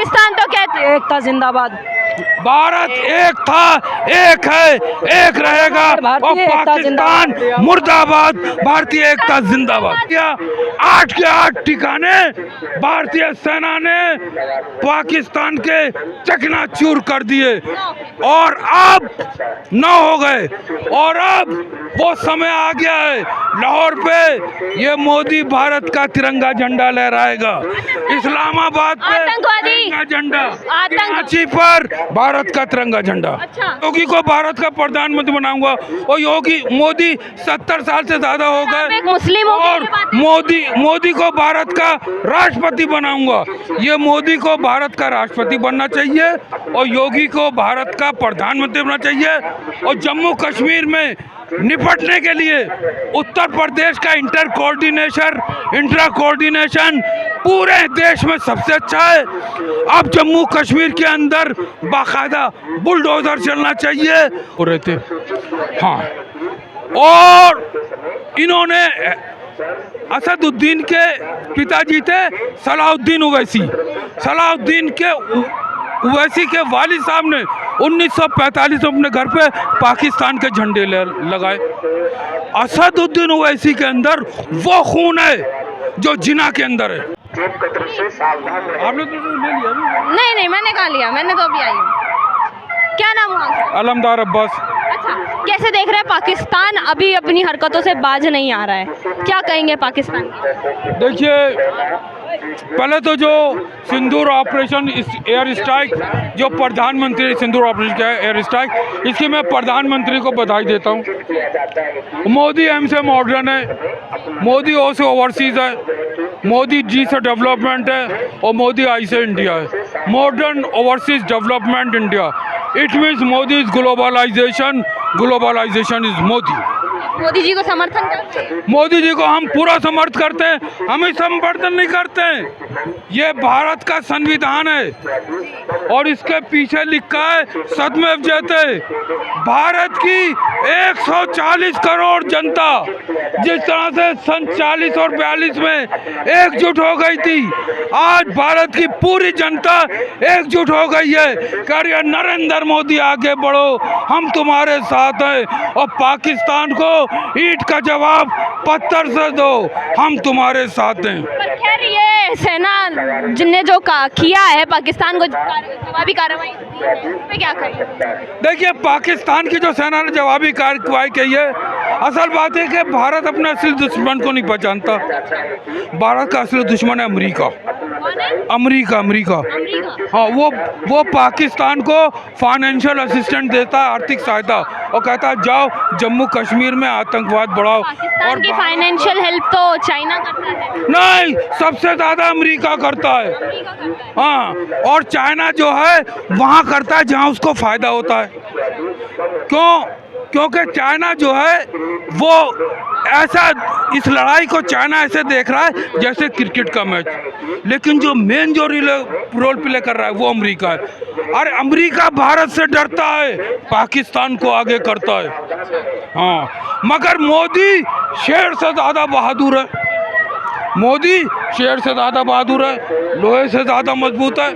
पाकिस्तान तो कहते हैं। एकता जिंदाबाद। भारत एक था, एक है, एक रहेगा, और पाकिस्तान मुर्दाबाद। भारतीय एकता जिंदाबाद। 8 के 8 ठिकाने भारतीय सेना ने पाकिस्तान के चकनाचूर कर दिए, और अब 9 हो गए, और अब वो समय आ गया है लाहौर पे ये मोदी भारत का तिरंगा झंडा लहराएगा, इस्लामाबाद पे तिरंगा झंडा, कराची पर भारत का तिरंगा झंडा। योगी को भारत का प्रधानमंत्री बनाऊंगा, और योगी मोदी 70 साल से ज्यादा हो गए, और मोदी को भारत का राष्ट्रपति बनाऊंगा। ये मोदी को भारत का राष्ट्रपति बनना चाहिए, और योगी को भारत का प्रधानमंत्री बनना चाहिए। और जम्मू कश्मीर में निपटने के लिए उत्तर प्रदेश का इंट्रा कोऑर्डिनेशन पूरे देश में सबसे अच्छा है। अब जम्मू कश्मीर के अंदर बाकायदा बुलडोजर चलना चाहिए हो रहे थे। हाँ, और इन्होंने असदुद्दीन के पिताजी थे सलाहुद्दीन ओवैसी के वालिद साहब ने 1945 में अपने घर पे पाकिस्तान के झंडे लगाए। असदुद्दीन ओवैसी के अंदर वो खून है जो जिना के अंदर है। आपने तो ले लिया? नहीं, मैंने कहा लिया, मैंने तो अभी आई हूँ। क्या नाम हुआ? अलमदार अब्बास। अच्छा, कैसे देख रहे हैं पाकिस्तान अभी अपनी हरकतों से बाज नहीं आ रहा है, क्या कहेंगे पाकिस्तान? देखिए, पहले तो जो सिंदूर ऑपरेशन एयर स्ट्राइक, जो प्रधानमंत्री सिंदूर ऑपरेशन क्या है एयर स्ट्राइक, इसकी मैं प्रधानमंत्री को बधाई देता हूँ। मोदी एम से मॉडर्न है, मोदी ओ से ओवरसीज है, मोदी जी से डेवलपमेंट है, और मोदी आई से इंडिया है। Modern overseas development India, it means Modi is globalization, globalization is Modi. Modi ji को समर्थन करते हैं? मोदी जी को हम पूरा समर्थन करते हैं, हम समर्थन नहीं करते हैं। ये भारत का संविधान है, और इसके पीछे लिखा है सदमेव जयते। भारत की 140 करोड़ जनता जिस तरह से सन 40 और 42 में एकजुट हो गई थी, आज भारत की पूरी जनता एकजुट हो गई है। कह रही है नरेंद्र मोदी आगे बढ़ो, हम तुम्हारे साथ हैं, और पाकिस्तान को ईंट का जवाब पत्थर से दो, हम तुम्हारे साथ हैं। पर खैर ये सेना जिनने जो किया है पाकिस्तान को जवाबी कार्रवाई पे क्या करें? देखिए, पाकिस्तान की जो सेना ने जवाबी कार्रवाई की है, असल बात है कि भारत अपने असली दुश्मन को नहीं पहचानता। भारत का असली दुश्मन है अमेरिका। अमेरिका। हाँ, वो पाकिस्तान को फाइनेंशियल असिस्टेंट देता है, आर्थिक सहायता, और कहता है जाओ जम्मू कश्मीर में आतंकवाद बढ़ाओ। और की फाइनेंशियल हेल्प तो चाइना करता है? नहीं, सबसे ज्यादा अमेरिका करता है। हाँ, और चाइना जो है वहाँ करता है जहाँ उसको फायदा होता है। क्योंकि चाइना जो है वो ऐसा, इस लड़ाई को चाइना ऐसे देख रहा है जैसे क्रिकेट का मैच, लेकिन जो मेन जो रोल प्ले कर रहा है वो अमेरिका है। अरे अमेरिका भारत से डरता है, पाकिस्तान को आगे करता है। हाँ, मगर मोदी शेर से ज़्यादा बहादुर है। मोदी शेर से ज़्यादा बहादुर है, लोहे से ज़्यादा मजबूत है।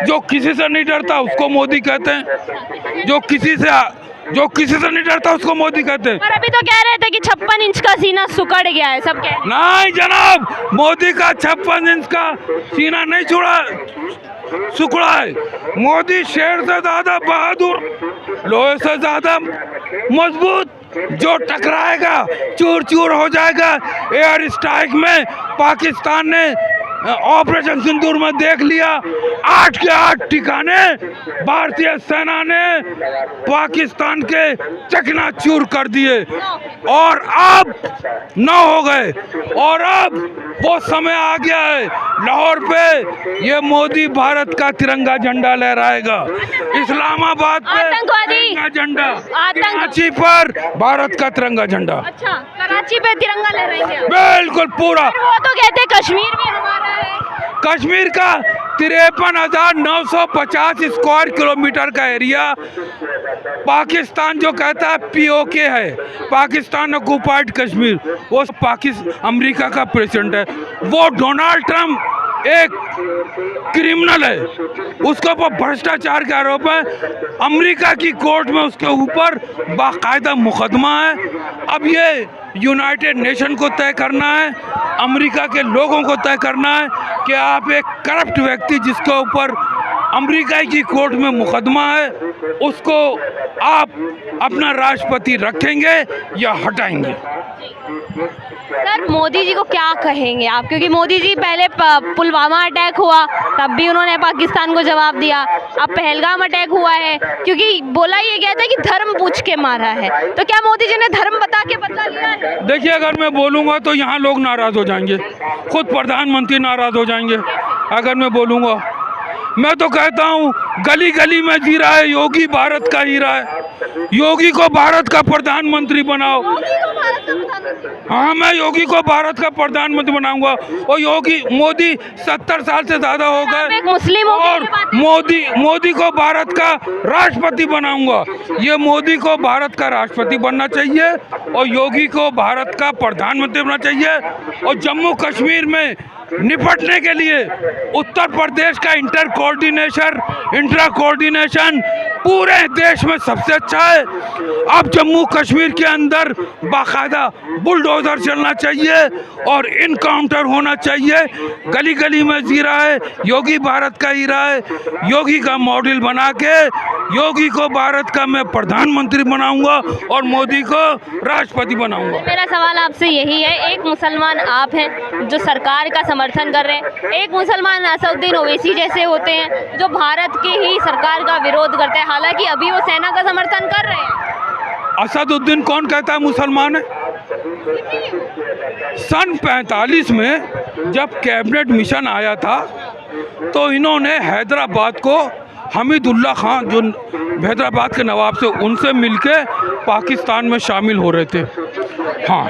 जो किसी से नहीं डरता उसको मोदी कहते हैं, जो किसी से नहीं डरता उसको मोदी कहते हैं। और अभी तो कह रहे थे कि 56 इंच का सीना सुकड़ गया है, सब कह नहीं जनाब, मोदी का 56 इंच का सीना नहीं सुकड़ा है। मोदी शेर से ज़्यादा बहादुर, लोहे से ज़्यादा मजबूत, जो टकराएगा चूर चूर हो जाएगा। एयर स्ट्राइक में पाकिस्तान ने ऑपरेशन सिंदूर में देख लिया, 8 के 8 ठिकाने भारतीय सेना ने पाकिस्तान के चकनाचूर कर दिए, और अब 9 हो गए, और अब वो समय आ गया है लाहौर पे ये मोदी भारत का तिरंगा झंडा लहराएगा, इस्लामाबाद पे तिरंगा झंडा, कराची पर भारत का तिरंगा झंडा। अच्छा, कराची पे तिरंगा लहराएंगे? बिल्कुल पूरा। वो तो कहते हैं कश्मीर भी हमारा है। कश्मीर का 53,950 स्क्वायर किलोमीटर का एरिया पाकिस्तान जो कहता है पीओके है, पाकिस्तान ऑक्युपाइड कश्मीर, वो अमेरिका का प्रेसिडेंट है। वो डोनाल्ड ट्रंप एक क्रिमिनल है, उसके ऊपर भ्रष्टाचार के आरोप है। अमेरिका की कोर्ट में उसके ऊपर बाकायदा मुकदमा है। अब ये यूनाइटेड नेशन को तय करना है, अमेरिका के लोगों को तय करना है कि आप एक करप्ट व्यक्ति जिसके ऊपर अमेरिका की कोर्ट में मुकदमा है, उसको आप अपना राष्ट्रपति रखेंगे या हटाएंगे। सर मोदी जी को क्या कहेंगे आप, क्योंकि मोदी जी पहले पुलवामा अटैक हुआ तब भी उन्होंने पाकिस्तान को जवाब दिया, अब पहलगाम अटैक हुआ है, क्योंकि बोला ये गया था कि धर्म पूछ के मारा है, तो क्या मोदी जी ने धर्म बता के बदला लिया है? देखिए, अगर मैं बोलूँगा तो यहाँ लोग नाराज़ हो जाएंगे, खुद प्रधानमंत्री नाराज़ हो जाएंगे अगर मैं बोलूँगा। मैं तो कहता हूँ गली गली में जी रहा है योगी, भारत का हीरा है। योगी को भारत का प्रधानमंत्री बनाओ। हाँ, मैं योगी को भारत का प्रधानमंत्री बनाऊंगा। और योगी मोदी 70 साल से ज़्यादा हो गए मुस्लिम और मोदी को भारत का राष्ट्रपति बनाऊंगा। ये मोदी को भारत का राष्ट्रपति बनना चाहिए और योगी को भारत का प्रधानमंत्री बनना चाहिए। और जम्मू कश्मीर में निपटने के लिए उत्तर प्रदेश का इंट्रा कोऑर्डिनेशन पूरे देश में सबसे अच्छा है। अब जम्मू कश्मीर के अंदर बाकायदा बुलडोजर चलना चाहिए और इनकाउंटर होना चाहिए। गली गली में जी रहा है योगी, भारत का हीरा है। योगी का मॉडल बना के योगी को भारत का मैं प्रधानमंत्री बनाऊंगा और मोदी को राष्ट्रपति बनाऊंगा। मेरा सवाल आपसे यही है, एक मुसलमान आप हैं जो सरकार का समर्थन कर रहे हैं, एक मुसलमान असदुद्दीन ओवैसी जैसे होते हैं जो भारत की ही सरकार का विरोध करते हैं, हालांकि अभी वो सेना का समर्थन कर रहे हैं। असदुद्दीन कौन कहता है मुसलमान है? सन 45 में जब कैबिनेट मिशन आया था तो इन्होंने हैदराबाद को हमीदुल्ला खान जो हैदराबाद के नवाब से उनसे मिलके पाकिस्तान में शामिल हो रहे थे। हाँ,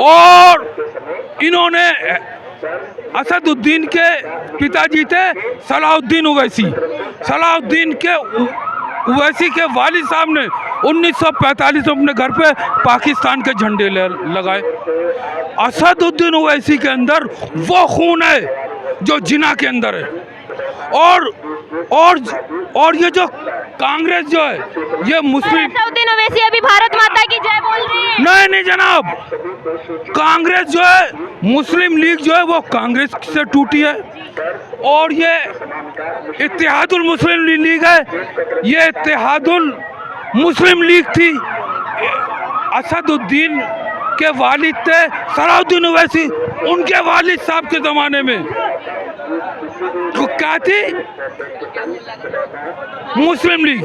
और इन्होंने असदुद्दीन के पिताजी थे सलाहुद्दीन ओवैसी। सलाहुद्दीन के ओवैसी के वालिद साहब ने 1945 में अपने घर पे पाकिस्तान के झंडे लगाए। असदुद्दीन ओवैसी के अंदर वो खून है जो जिना के अंदर है। और ये जो कांग्रेस जो है ये मुस्लिम, असदुद्दीन ओवैसी अभी भारत माता की जय बोल रही है। नहीं जनाब, कांग्रेस जो है मुस्लिम लीग जो है वो कांग्रेस से टूटी है और ये इत्तेहादुल मुस्लिम लीग है, ये इत्तेहादुल मुस्लिम लीग थी। असदुद्दीन के वालिद थे सलाहुद्दीन ओवैसी, उनके वालिद साहब के ज़माने में तो क्या थी मुस्लिम लीग।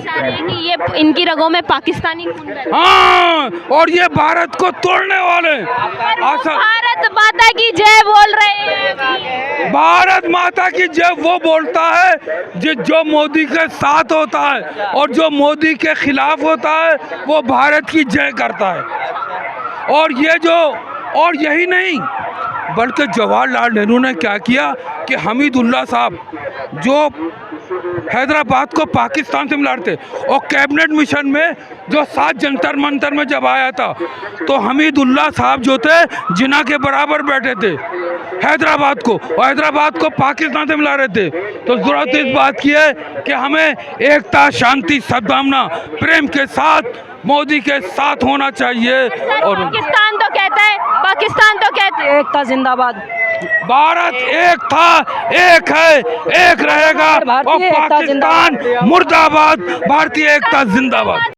ये इनकी रगों में पाकिस्तानी खून है। हाँ, और ये भारत को तोड़ने वाले। भारत माता की जय बोल रहे हैं। भारत माता की जय वो बोलता है जो मोदी के साथ होता है और जो मोदी के खिलाफ होता है वो भारत की जय करता है। और यही नहीं बल्कि जवाहरलाल नेहरू ने क्या किया कि हमीदुल्ला साहब जो हैदराबाद को पाकिस्तान से मिलाते और कैबिनेट मिशन में जो 7 जंतर मंतर में जब आया था तो हमीदुल्ला साहब जो थे जिना के बराबर बैठे थे हैदराबाद को, और हैदराबाद को पाकिस्तान से मिला रहे थे। तो ज़रूरत इस बात की है कि हमें एकता, शांति, सद्भावना, प्रेम के साथ मोदी के साथ होना चाहिए। और पाकिस्तान तो कहता है, पाकिस्तान तो कहता है एकता जिंदाबाद, भारत एक था, एक है, एक रहेगा और पाकिस्तान मुर्दाबाद, भारतीय एकता जिंदाबाद।